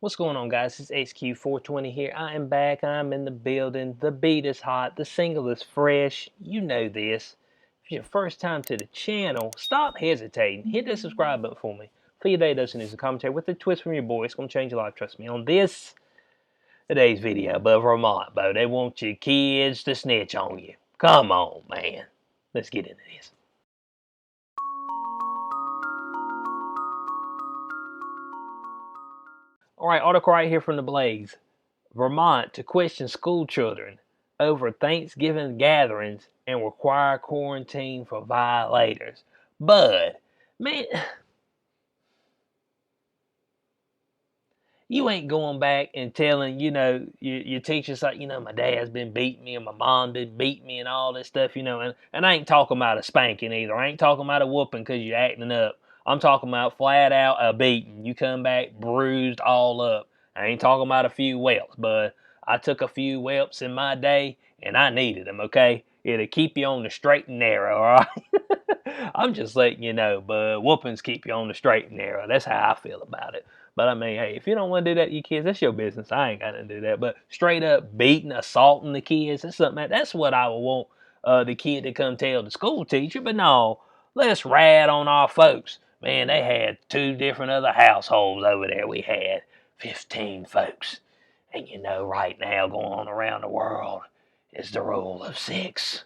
What's going on, guys? It's HQ420 here. I am back. I'm in the building. The beat is hot. The single is fresh. You know this. If it's your first time to the channel, stop hesitating. Hit that subscribe button for me. For your day, doesn't news and commentary with a twist from your boy. It's going to change your life. Trust me. On today's video, but Vermont, Bo, they want your kids to snitch on you. Come on, man. Let's get into this. All right, article right here from the Blaze. Vermont to question school children over Thanksgiving gatherings and require quarantine for violators. Bud, man, you ain't going back and telling, your teachers like, my dad's been beating me and my mom been beating me and all this stuff, and I ain't talking about a spanking either. I ain't talking about a whooping because you're acting up. I'm talking about flat out a beating. You come back bruised all up. I ain't talking about a few whelps, but I took a few whelps in my day and I needed them, okay? It'll keep you on the straight and narrow, all right? I'm just letting you know, but whoopings keep you on the straight and narrow. That's how I feel about it. But I mean, hey, if you don't want to do that to your kids, that's your business. I ain't got to do that. But straight up beating, assaulting the kids, that's what I would want the kid to come tell the school teacher. But no, let's rat on our folks. Man, they had 2 different other households over there. We had 15 folks. And right now going on around the world is the rule of 6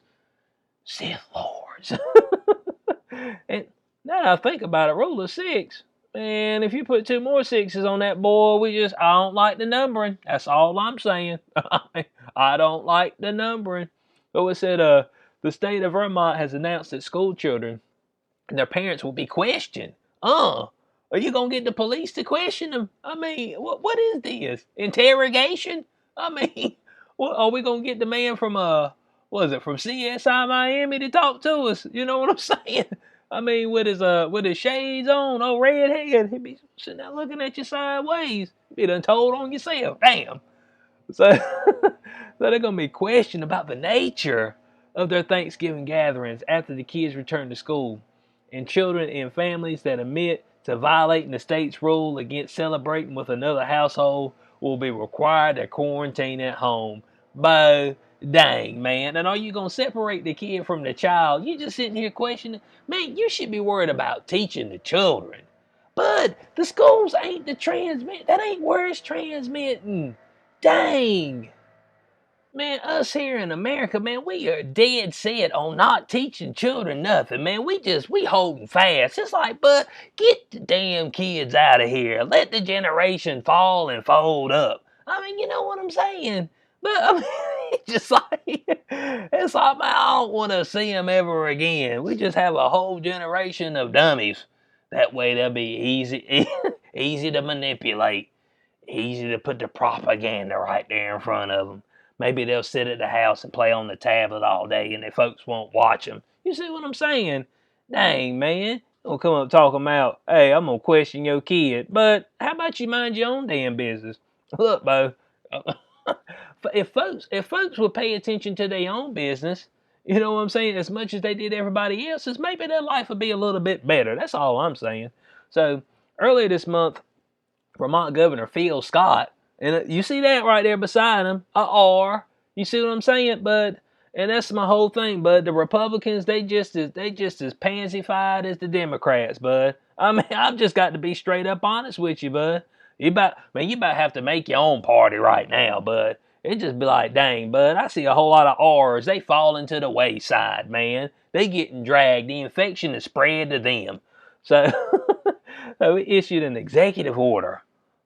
Sith Lords. And now that I think about it, rule of 6. Man, if you put 2 more 6s on that boy, I don't like the numbering. That's all I'm saying. I don't like the numbering. So it said, the state of Vermont has announced that school children and their parents will be questioned. Are you gonna get the police to question them? I mean, what is this? Interrogation? I mean, what are we gonna get the man from from CSI Miami to talk to us? You know what I'm saying? I mean, with his shades on, redhead, he'd be sitting there looking at you sideways. You'd be done told on yourself. Damn. So, so they're gonna be questioned about the nature of their Thanksgiving gatherings after the kids return to school, and children in families that admit to violating the state's rule against celebrating with another household will be required to quarantine at home. Bo, dang, man. And are you going to separate the kid from the child? You just sitting here questioning. Man, you should be worried about teaching the children. But the schools ain't the transmit. That ain't where it's transmitting. Dang. Man, us here in America, man, we are dead set on not teaching children nothing, man. We holding fast. It's like, but get the damn kids out of here. Let the generation fall and fold up. I mean, you know what I'm saying? But I mean, it's like, man, I don't want to see them ever again. We just have a whole generation of dummies. That way they'll be easy, easy to manipulate, easy to put the propaganda right there in front of them. Maybe they'll sit at the house and play on the tablet all day and the folks won't watch them. You see what I'm saying? Dang, man. Don't come up talking about, hey, I'm going to question your kid. But how about you mind your own damn business? Look, Bo, if folks would pay attention to their own business, you know what I'm saying, as much as they did everybody else's, maybe their life would be a little bit better. That's all I'm saying. So earlier this month, Vermont Governor Phil Scott, and you see that right there beside him, a R. You see what I'm saying, bud? And that's my whole thing, bud. The Republicans, they just as pansified as the Democrats, bud. I mean, I've just got to be straight up honest with you, bud. You about to have to make your own party right now, bud. It just be like, dang, bud, I see a whole lot of R's. They falling to the wayside, man. They getting dragged. The infection is spread to them. So, so we issued an executive order.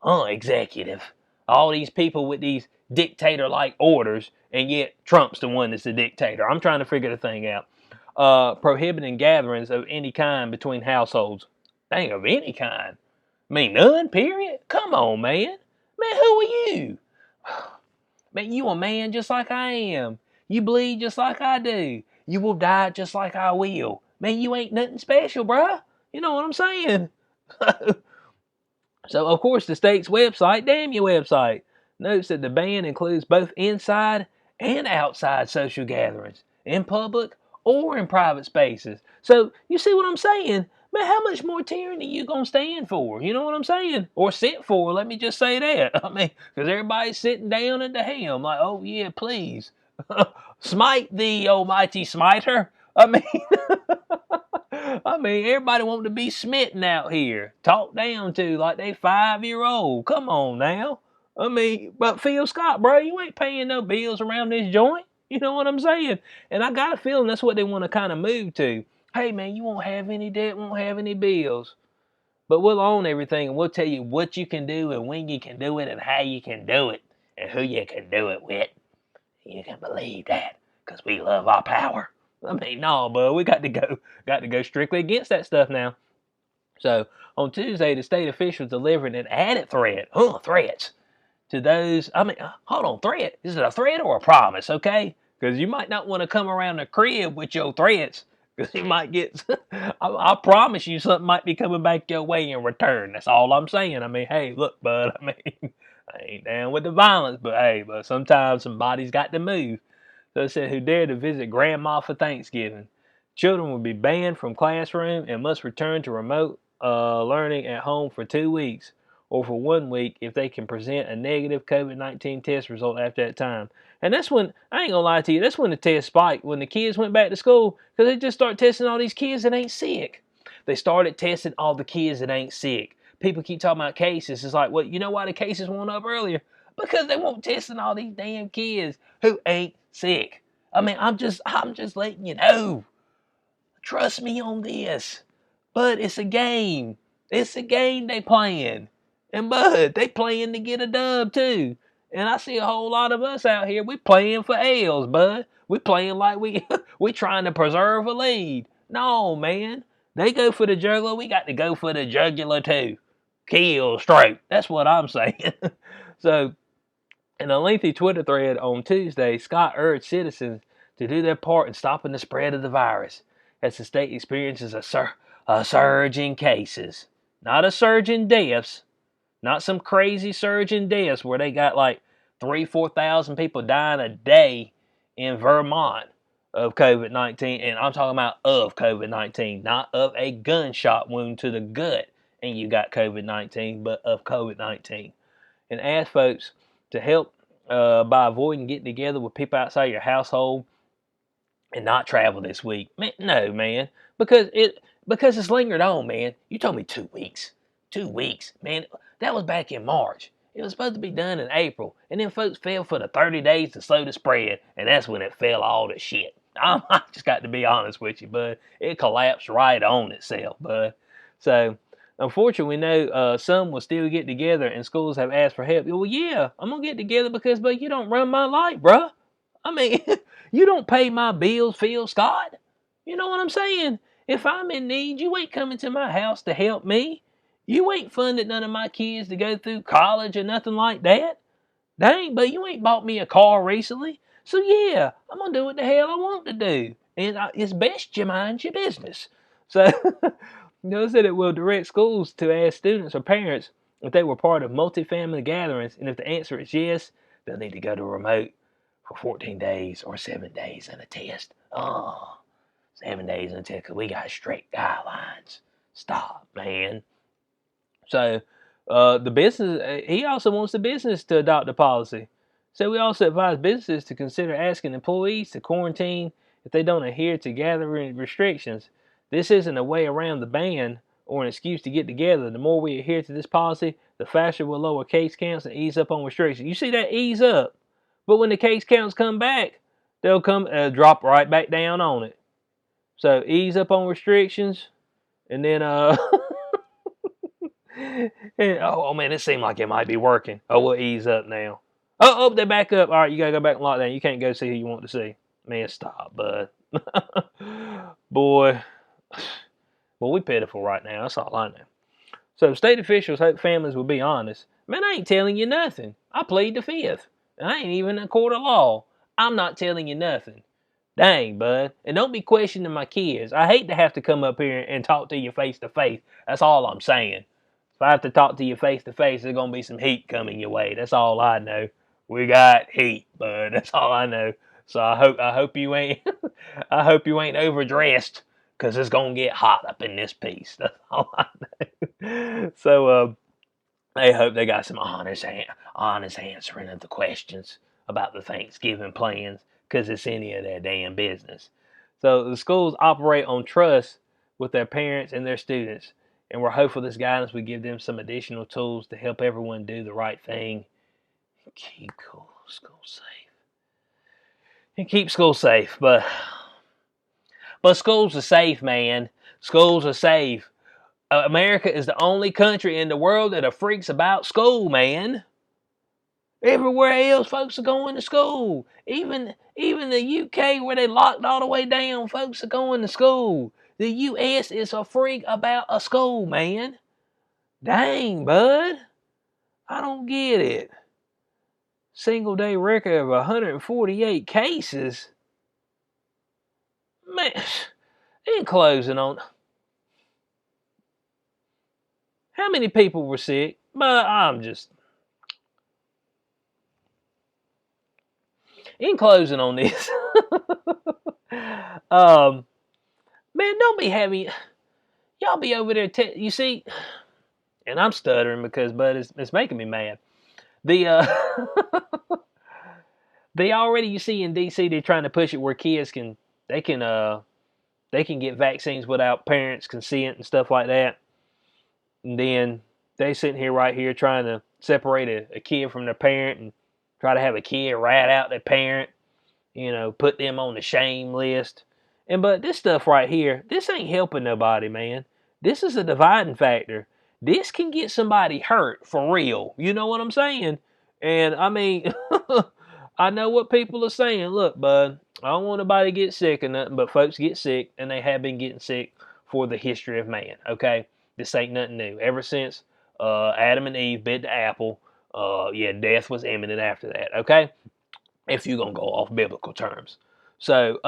Executive. All these people with these dictator-like orders, and yet Trump's the one that's the dictator. I'm trying to figure the thing out. Prohibiting gatherings of any kind between households. Dang, of any kind. I mean, none, period? Come on, man. Man, who are you? Man, you a man just like I am. You bleed just like I do. You will die just like I will. Man, you ain't nothing special, bruh. You know what I'm saying? So, of course, the state's website, damn your website, notes that the ban includes both inside and outside social gatherings, in public or in private spaces. So, you see what I'm saying? Man, how much more tyranny you gonna stand for? You know what I'm saying? Or sit for? Let me just say that. I mean, because everybody's sitting down at the helm, like, oh yeah, please, smite the almighty smiter. I mean, I mean, everybody want to be smitten out here, talked down to like they 5-year old. Come on now. I mean, but Phil Scott, bro, you ain't paying no bills around this joint. You know what I'm saying? And I got a feeling that's what they want to kind of move to. Hey man, you won't have any debt, won't have any bills. But we'll own everything and we'll tell you what you can do and when you can do it and how you can do it and who you can do it with. You can believe that because we love our power. I mean, no, but we got to go strictly against that stuff now. So on Tuesday, the state officials delivered an added threat, threats to those. I mean, hold on, threat? Is it a threat or a promise? Okay, because you might not want to come around the crib with your threats. Because you might get, I promise you something might be coming back your way in return. That's all I'm saying. I mean, hey, look, bud, I mean, I ain't down with the violence, but hey, but sometimes somebody's got to move. So it said, who dare to visit grandma for Thanksgiving. Children will be banned from classroom and must return to remote learning at home for 2 weeks or for 1 week if they can present a negative COVID-19 test result after that time. And that's when, I ain't gonna lie to you, that's when the test spiked, when the kids went back to school, because they just start testing all these kids that ain't sick. They started testing all the kids that ain't sick. People keep talking about cases. It's like, well, you know why the cases went up earlier? Because they won't testing all these damn kids who ain't sick. I mean, I'm just letting you know. Trust me on this. But it's a game. It's a game they playing. And bud, they playing to get a dub too. And I see a whole lot of us out here, we playing for L's, bud. We playing like we trying to preserve a lead. No, man. They go for the jugular, we got to go for the jugular too. Kill straight. That's what I'm saying. So in a lengthy Twitter thread on Tuesday, Scott urged citizens to do their part in stopping the spread of the virus as the state experiences a surge in cases. Not a surge in deaths, not some crazy surge in deaths where they got like 4,000 people dying a day in Vermont of COVID-19. And I'm talking about of COVID-19, not of a gunshot wound to the gut and you got COVID-19, but of COVID-19. And ask folks to help by avoiding getting together with people outside your household and not travel this week. Man, no, man, because it's lingered on, man. You told me 2 weeks, 2 weeks, man. That was back in March. It was supposed to be done in April, and then folks fell for the 30 days to slow the spread, and that's when it fell all to shit. I just got to be honest with you, bud. It collapsed right on itself, bud. So, unfortunately, we know some will still get together, and schools have asked for help. Well, yeah, I'm gonna get together because, but you don't run my life, bruh. I mean, you don't pay my bills, Phil Scott. You know what I'm saying? If I'm in need, you ain't coming to my house to help me. You ain't funded none of my kids to go through college or nothing like that. Dang, but you ain't bought me a car recently. So yeah, I'm gonna do what the hell I want to do. And it's best you mind your business. So, said it will direct schools to ask students or parents if they were part of multifamily gatherings. And if the answer is yes, they'll need to go to remote for 14 days or 7 days and a test. Oh, 7 days and a test because we got strict guidelines. Stop, man. So the business, he also wants the business to adopt the policy. So we also advise businesses to consider asking employees to quarantine if they don't adhere to gathering restrictions. This isn't a way around the ban or an excuse to get together. The more we adhere to this policy, the faster we'll lower case counts and ease up on restrictions. You see that ease up? But when the case counts come back, they'll come drop right back down on it. So ease up on restrictions, and then and, oh man, it seemed like it might be working. Oh, we'll ease up now. Oh, they're back up. All right, you gotta go back and lock down. You can't go see who you want to see. Man, stop, bud. Boy, well, we pitiful right now. That's all I know. So state officials hope families will be honest. Man, I ain't telling you nothing. I plead the fifth. I ain't even in a court of law. I'm not telling you nothing. Dang, bud. And don't be questioning my kids. I hate to have to come up here and talk to you face to face. That's all I'm saying. If I have to talk to you face to face, there's gonna be some heat coming your way. That's all I know. We got heat, bud. That's all I know. So I hope you ain't I hope you ain't overdressed. because it's gonna get hot up in this piece. That's all I know. So I hope they got some honest answering of the questions about the Thanksgiving plans, because it's any of their damn business. So the schools operate on trust with their parents and their students, and we're hopeful this guidance will give them some additional tools to help everyone do the right thing and keep school safe. And keep school safe, but schools are safe, man. Schools are safe. America is the only country in the world that freaks about school, man. Everywhere else, folks are going to school. Even the UK, where they locked all the way down, folks are going to school. The US is a freak about a school, man. Dang, bud. I don't get it. Single day record of 148 cases. Man, in closing on... How many people were sick? But I'm just... In closing on this, man, don't be having... Y'all be over there... you see... And I'm stuttering because, but it's making me mad. They already, you see, in DC, they're trying to push it where kids can get vaccines without parents' consent and stuff like that. And then they sitting here right here trying to separate a kid from their parent and try to have a kid rat out their parent, put them on the shame list. But this stuff right here, this ain't helping nobody, man. This is a dividing factor. This can get somebody hurt for real. You know what I'm saying? And I mean, I know what people are saying. Look, bud, I don't want nobody to get sick or nothing, but folks get sick, and they have been getting sick for the history of man, okay? This ain't nothing new. Ever since Adam and Eve bit the apple, death was imminent after that, okay? If you're going to go off biblical terms. So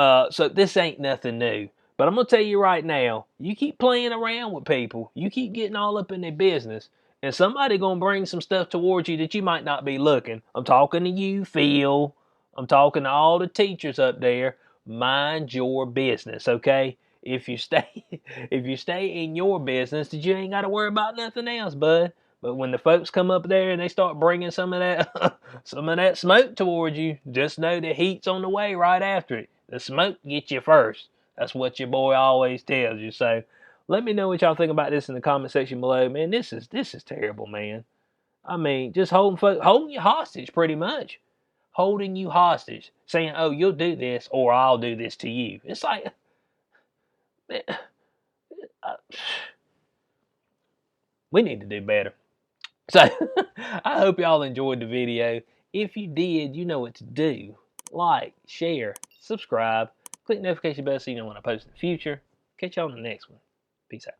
this ain't nothing new. But I'm going to tell you right now, you keep playing around with people, you keep getting all up in their business, and somebody going to bring some stuff towards you that you might not be looking. I'm talking to you, Phil. I'm talking to all the teachers up there. Mind your business, okay? If you stay in your business, that you ain't got to worry about nothing else, bud. But when the folks come up there and they start bringing some of that smoke towards you, just know the heat's on the way right after it. The smoke gets you first. That's what your boy always tells you. So let me know what y'all think about this in the comment section below. Man, this is terrible, man. I mean, just holding you hostage, pretty much. Holding you hostage. Saying, oh, you'll do this or I'll do this to you. It's like... Man, we need to do better. So, I hope y'all enjoyed the video. If you did, you know what to do. Like, share, subscribe, click the notification bell so you know when I post in the future. Catch y'all on the next one. Peace out.